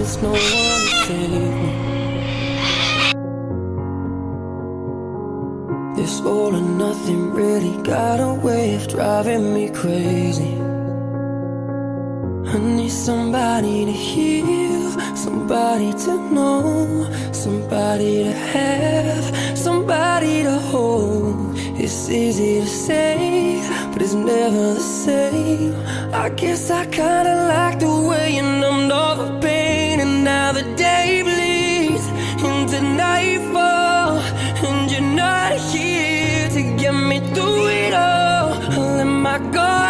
there's no one to save me. This all or nothing really got a way of driving me crazy. I need somebody to heal, somebody to know, somebody to have, somebody to hold. It's easy to say, but it's never the same. I guess I kinda like the way you numbed all the pain. And now the day bleeds into nightfall, and you're not here to get me through it all. I let my guard